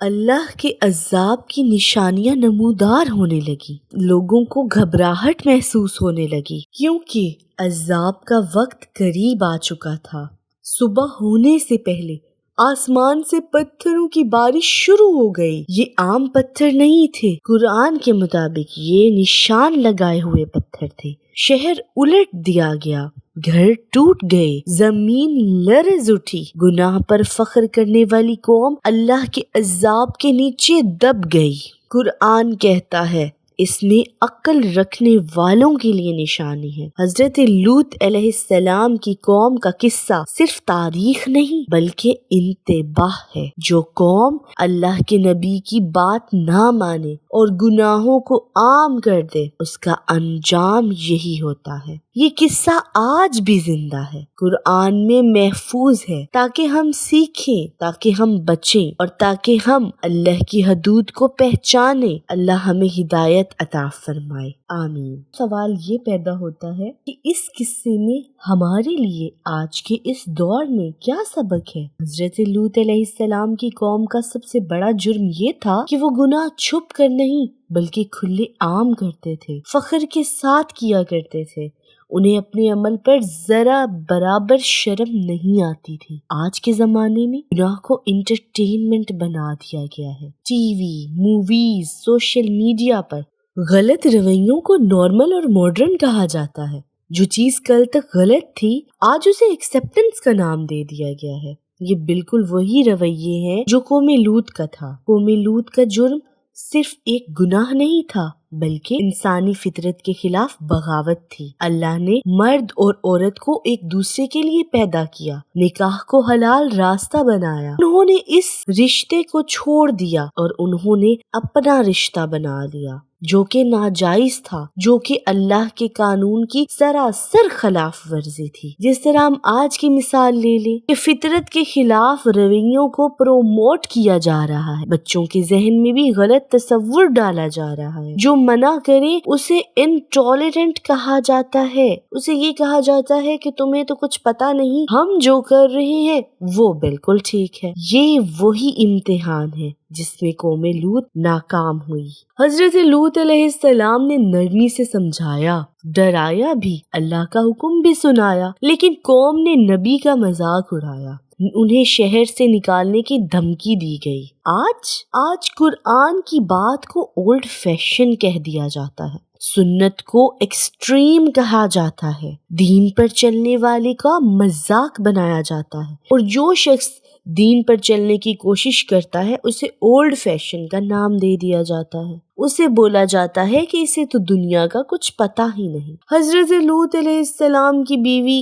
اللہ کے عذاب کی نشانیاں نمودار ہونے لگی، لوگوں کو گھبراہٹ محسوس ہونے لگی کیونکہ عذاب کا وقت قریب آ چکا تھا۔ صبح ہونے سے پہلے آسمان سے پتھروں کی بارش شروع ہو گئی۔ یہ عام پتھر نہیں تھے، قرآن کے مطابق یہ نشان لگائے ہوئے پتھر تھے۔ شہر الٹ دیا گیا، گھر ٹوٹ گئے، زمین لرز اٹھی۔ گناہ پر فخر کرنے والی قوم اللہ کے عذاب کے نیچے دب گئی۔ قرآن کہتا ہے اس میں عقل رکھنے والوں کے لیے نشانی ہے۔ حضرت لوط علیہ السلام کی قوم کا قصہ صرف تاریخ نہیں بلکہ انتباہ ہے۔ جو قوم اللہ کے نبی کی بات نہ مانے اور گناہوں کو عام کر دے، اس کا انجام یہی ہوتا ہے۔ یہ قصہ آج بھی زندہ ہے، قرآن میں محفوظ ہے، تاکہ ہم سیکھیں، تاکہ ہم بچیں اور تاکہ ہم اللہ کی حدود کو پہچانیں۔ اللہ ہمیں ہدایت عطا فرمائے، آمین۔ سوال یہ پیدا ہوتا ہے کہ اس قصے میں ہمارے لیے آج کے اس دور میں کیا سبق ہے؟ حضرت لوط علیہ السلام کی قوم کا سب سے بڑا جرم یہ تھا کہ وہ گناہ چھپ کر نہیں بلکہ کھلے عام کرتے تھے، فخر کے ساتھ کیا کرتے تھے۔ انہیں اپنے عمل پر ذرا برابر شرم نہیں آتی تھی۔ آج کے زمانے میں گناہ کو انٹرٹینمنٹ بنا دیا گیا ہے۔ TV, movies, social media پر غلط رویوں کو نارمل اور ماڈرن کہا جاتا ہے۔ جو چیز کل تک غلط تھی آج اسے ایکسیپٹنس کا نام دے دیا گیا ہے۔ یہ بالکل وہی رویے ہیں جو قوم لوط کا تھا۔ قوم لوط کا جرم صرف ایک گناہ نہیں تھا بلکہ انسانی فطرت کے خلاف بغاوت تھی۔ اللہ نے مرد اور عورت کو ایک دوسرے کے لیے پیدا کیا، نکاح کو حلال راستہ بنایا۔ انہوں نے اس رشتے کو چھوڑ دیا اور انہوں نے اپنا رشتہ بنا لیا جو کہ ناجائز تھا، جو کہ اللہ کے قانون کی سراسر خلاف ورزی تھی۔ جس طرح ہم آج کی مثال لے لیں کہ فطرت کے خلاف رویوں کو پروموٹ کیا جا رہا ہے، بچوں کے ذہن میں بھی غلط تصور ڈالا جا رہا ہے۔ جو منع کرے اسے انٹالرنٹ کہا جاتا ہے، اسے یہ کہا جاتا ہے کہ تمہیں تو کچھ پتا نہیں، ہم جو کر رہے ہیں وہ بالکل ٹھیک ہے۔ یہ وہی امتحان ہے جس میں قوم لوط ناکام ہوئی۔ حضرت لوط علیہ السلام نے نرمی سے سمجھایا، ڈرایا بھی، اللہ کا حکم بھی سنایا، لیکن قوم نے نبی کا مذاق اڑایا، انہیں شہر سے نکالنے کی دھمکی دی گئی۔ آج قرآن کی بات کو اولڈ فیشن کہہ دیا جاتا ہے، سنت کو ایکسٹریم کہا جاتا ہے، دین پر چلنے والے کا مذاق بنایا جاتا ہے، اور جو شخص دین پر چلنے کی کوشش کرتا ہے اسے اولڈ فیشن کا نام دے دیا جاتا ہے۔ اسے بولا جاتا ہے کہ اسے تو دنیا کا کچھ پتہ ہی نہیں۔ حضرت لوط علیہ السلام کی بیوی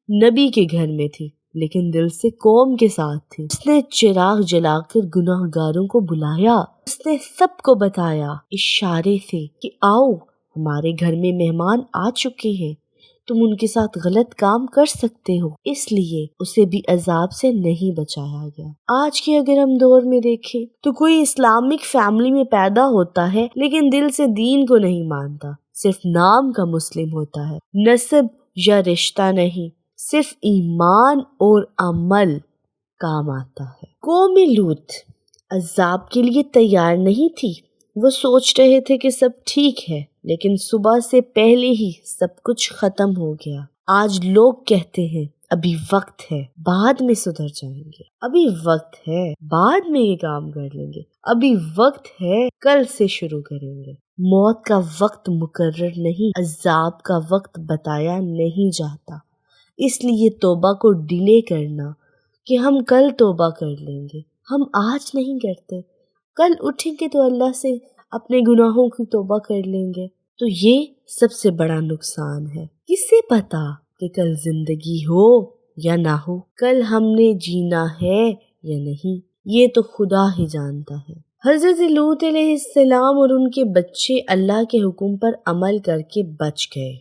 نبی کے گھر میں تھی لیکن دل سے قوم کے ساتھ تھی۔ اس نے چراغ جلا کر گناہ گاروں کو بلایا، اس نے سب کو بتایا اشارے سے کہ آؤ ہمارے گھر میں مہمان آ چکے ہیں، تم ان کے ساتھ غلط کام کر سکتے ہو۔ اس لیے اسے بھی عذاب سے نہیں بچایا گیا۔ آج کے اگر ہم دور میں دیکھیں تو کوئی اسلامک فیملی میں پیدا ہوتا ہے لیکن دل سے دین کو نہیں مانتا، صرف نام کا مسلم ہوتا ہے، نسب یا رشتہ نہیں، صرف ایمان اور عمل کام آتا ہے۔ قوم لوط عذاب کے لیے تیار نہیں تھی، وہ سوچ رہے تھے کہ سب ٹھیک ہے، لیکن صبح سے پہلے ہی سب کچھ ختم ہو گیا۔ آج لوگ کہتے ہیں ابھی وقت ہے، بعد میں سدھر جائیں گے، ابھی وقت ہے، بعد میں یہ کام کر لیں گے، ابھی وقت ہے، کل سے شروع کریں گے۔ موت کا وقت مقرر نہیں، عذاب کا وقت بتایا نہیں جاتا، اس لیے توبہ کو ڈیلے کرنا کہ ہم کل توبہ کر لیں گے، ہم آج نہیں کرتے، کل اٹھیں گے تو اللہ سے اپنے گناہوں کی توبہ کر لیں گے، تو یہ سب سے بڑا نقصان ہے۔ کسے پتا کہ کل زندگی ہو یا نہ ہو، کل ہم نے جینا ہے یا نہیں، یہ تو خدا ہی جانتا ہے۔ حضرت لوط علیہ السلام اور ان کے بچے اللہ کے حکم پر عمل کر کے بچ گئے،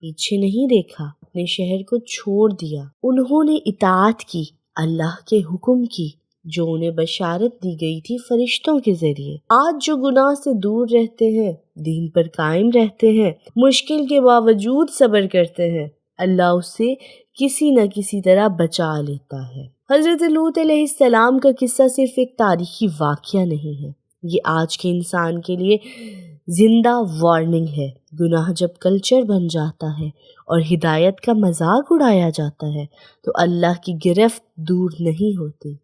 پیچھے نہیں دیکھا، اپنے شہر کو چھوڑ دیا، انہوں نے اطاعت کی، اللہ کے حکم کی جو انہیں بشارت دی گئی تھی فرشتوں کے ذریعے۔ آج جو گناہ سے دور رہتے ہیں، دین پر قائم رہتے ہیں، مشکل کے باوجود صبر کرتے ہیں، اللہ اسے کسی نہ کسی طرح بچا لیتا ہے۔ حضرت لوط علیہ السلام کا قصہ صرف ایک تاریخی واقعہ نہیں ہے، یہ آج کے انسان کے لیے زندہ وارننگ ہے۔ گناہ جب کلچر بن جاتا ہے اور ہدایت کا مذاق اڑایا جاتا ہے تو اللہ کی گرفت دور نہیں ہوتی۔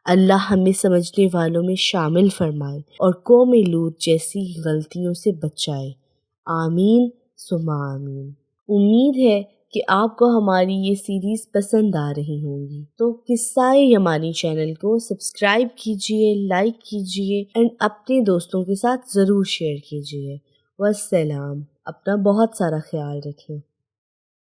اللہ ہمیں سمجھنے والوں میں شامل فرمائے اور قوم لوط جیسی غلطیوں سے بچائے۔ آمین ثم آمین۔ امید ہے کہ آپ کو ہماری یہ سیریز پسند آ رہی ہوں گی، تو قصہ یمانی چینل کو سبسکرائب کیجئے، لائک کیجئے اور اپنے دوستوں کے ساتھ ضرور شیئر کیجئے۔ والسلام۔ اپنا بہت سارا خیال رکھیں۔